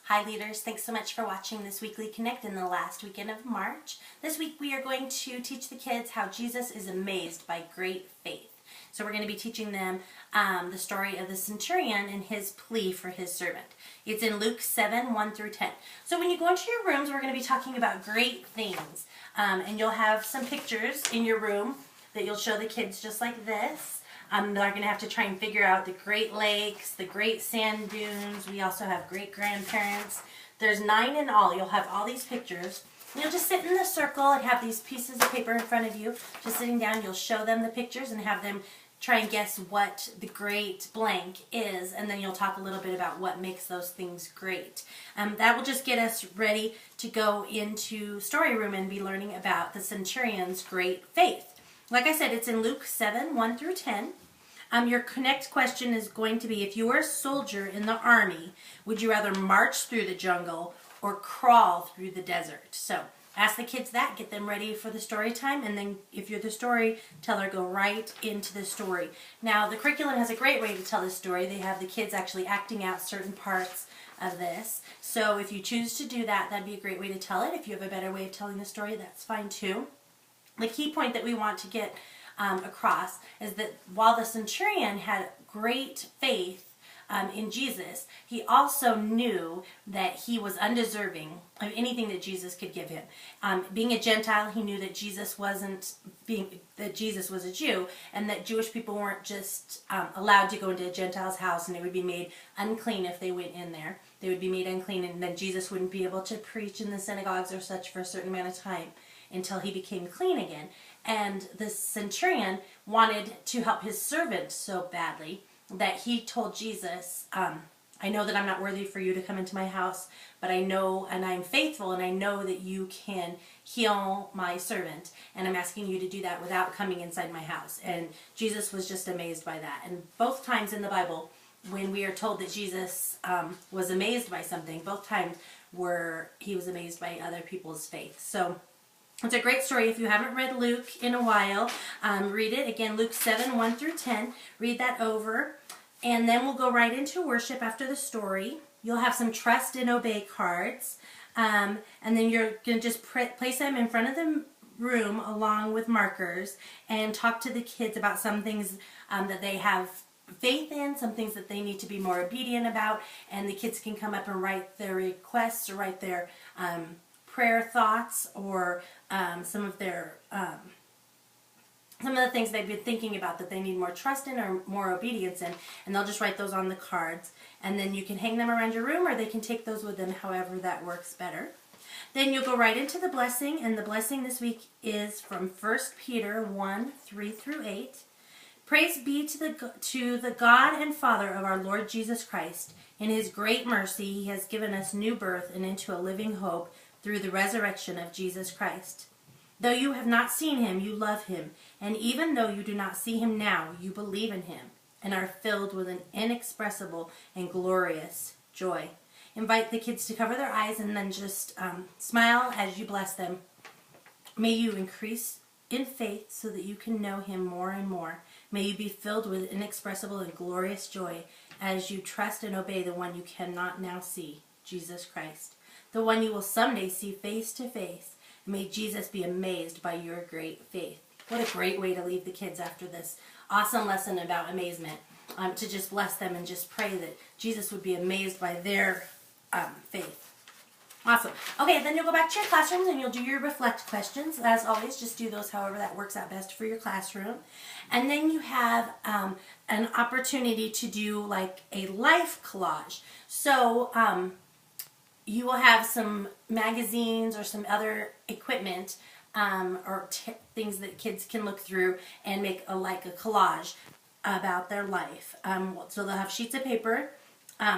Hi leaders, thanks so much for watching this weekly Connect in the last weekend of March. This week we are going to teach the kids how Jesus is amazed by great faith. So we're going to be teaching them the story of the centurion and his plea for his servant. It's in Luke 7, 1 through 10. So when you go into your rooms, we're going to be talking about great things. And you'll have some pictures in your room that you'll show the kids just like this. They're going to have to try and figure out the Great Lakes, the Great Sand Dunes. We also have great-grandparents. There's 9 in all. You'll have all these pictures. And you'll just sit in the circle and have these pieces of paper in front of you. Just sitting down, you'll show them the pictures and have them try and guess what the great blank is. And then you'll talk a little bit about what makes those things great. That will just get us ready to go into Story Room and be learning about the centurion's great faith. Like I said, it's in Luke 7, 1 through 10. Your Connect question is going to be, if you were a soldier in the army, would you rather march through the jungle or crawl through the desert? So ask the kids that, get them ready for the story time, and then if you're the storyteller, go right into the story. Now, the curriculum has a great way to tell this story. They have the kids actually acting out certain parts of this. So if you choose to do that, that'd be a great way to tell it. If you have a better way of telling the story, that's fine too. The key point that we want to get across is that while the centurion had great faith in Jesus, he also knew that he was undeserving of anything that Jesus could give him. Being a Gentile, he knew that Jesus was a Jew, and that Jewish people weren't just allowed to go into a Gentile's house and they would be made unclean if they went in there. They would be made unclean, and then Jesus wouldn't be able to preach in the synagogues or such for a certain amount of time until he became clean again. And the centurion wanted to help his servant so badly that he told Jesus, I know that I'm not worthy for you to come into my house, but I know, and I'm faithful, and I know that you can heal my servant, and I'm asking you to do that without coming inside my house. And Jesus was just amazed by that. And both times in the Bible, when we are told that Jesus was amazed by something, both times he was amazed by other people's faith. So it's a great story. If you haven't read Luke in a while, read it. Again, Luke 7, 1 through 10. Read that over. And then we'll go right into worship after the story. You'll have some trust and obey cards. And then you're going to just place them in front of the room along with markers and talk to the kids about some things that they have faith in, some things that they need to be more obedient about. And the kids can come up and write their requests or write their prayer thoughts or some of the things they've been thinking about that they need more trust in or more obedience in, and they'll just write those on the cards. And then you can hang them around your room, or they can take those with them, however that works better. Then you'll go right into the blessing, and the blessing this week is from 1 Peter 1, 3 through 8. Praise be to the God and Father of our Lord Jesus Christ. In his great mercy, he has given us new birth and into a living hope through the resurrection of Jesus Christ. Though you have not seen him, you love him, and even though you do not see him now, you believe in him and are filled with an inexpressible and glorious joy. Invite the kids to cover their eyes and then just smile as you bless them. May you increase in faith so that you can know him more and more. May you be filled with inexpressible and glorious joy as you trust and obey the one you cannot now see, Jesus Christ, the one you will someday see face to face. May Jesus be amazed by your great faith. What a great way to leave the kids after this awesome lesson about amazement, to just bless them and just pray that Jesus would be amazed by their faith. Awesome. Okay, then you'll go back to your classrooms and you'll do your reflect questions. As always, just do those however that works out best for your classroom. And then you have an opportunity to do like a life collage. So you will have some magazines or some other equipment or things that kids can look through and make a collage about their life. So they'll have sheets of paper,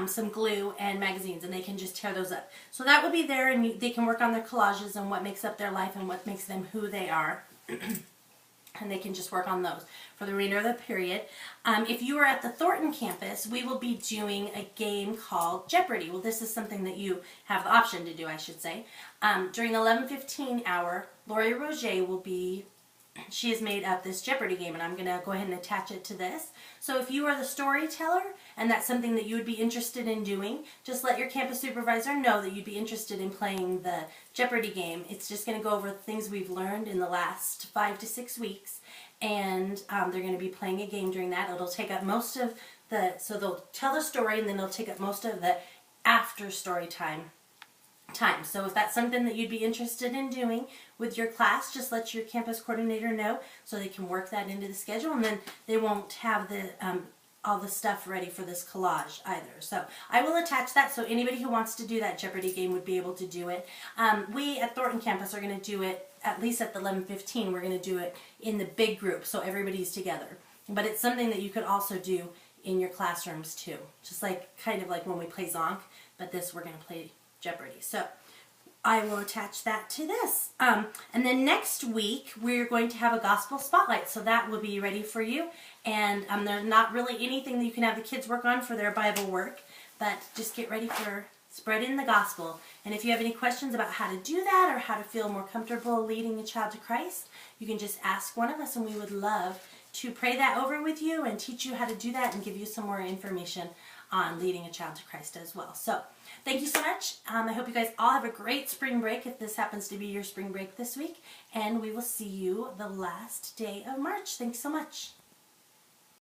some glue, and magazines, and they can just tear those up. So that will be there, and they can work on their collages and what makes up their life and what makes them who they are. And they can just work on those for the remainder of the period. If you are at the Thornton campus, we will be doing a game called Jeopardy! Well, this is something that you have the option to do, I should say. During the 11:15 hour, Lori Roger will be she has made up this Jeopardy game, and I'm going to go ahead and attach it to this. So if you are the storyteller and that's something that you would be interested in doing, just let your campus supervisor know that you'd be interested in playing the Jeopardy game. It's just going to go over the things we've learned in the last 5 to 6 weeks, and they're going to be playing a game during that. It'll take up most of the, so they'll tell the story and then they'll take up most of the after story time. So if that's something that you'd be interested in doing with your class, just let your campus coordinator know so they can work that into the schedule, and then they won't have the all the stuff ready for this collage either. So I will attach that so anybody who wants to do that Jeopardy game would be able to do it. We at Thornton campus are going to do it at least at the 11:15. We're going to do it in the big group so everybody's together. But it's something that you could also do in your classrooms too. Just like kind of like when we play Zonk, but this we're going to play Jeopardy. So I will attach that to this. And then next week we're going to have a gospel spotlight, so that will be ready for you. And there's not really anything that you can have the kids work on for their Bible work, but just get ready for spreading the gospel. And if you have any questions about how to do that or how to feel more comfortable leading a child to Christ, you can just ask one of us, and we would love to pray that over with you and teach you how to do that and give you some more information on leading a child to Christ as well. So thank you so much. I hope you guys all have a great spring break if this happens to be your spring break this week. And we will see you the last day of March. Thanks so much.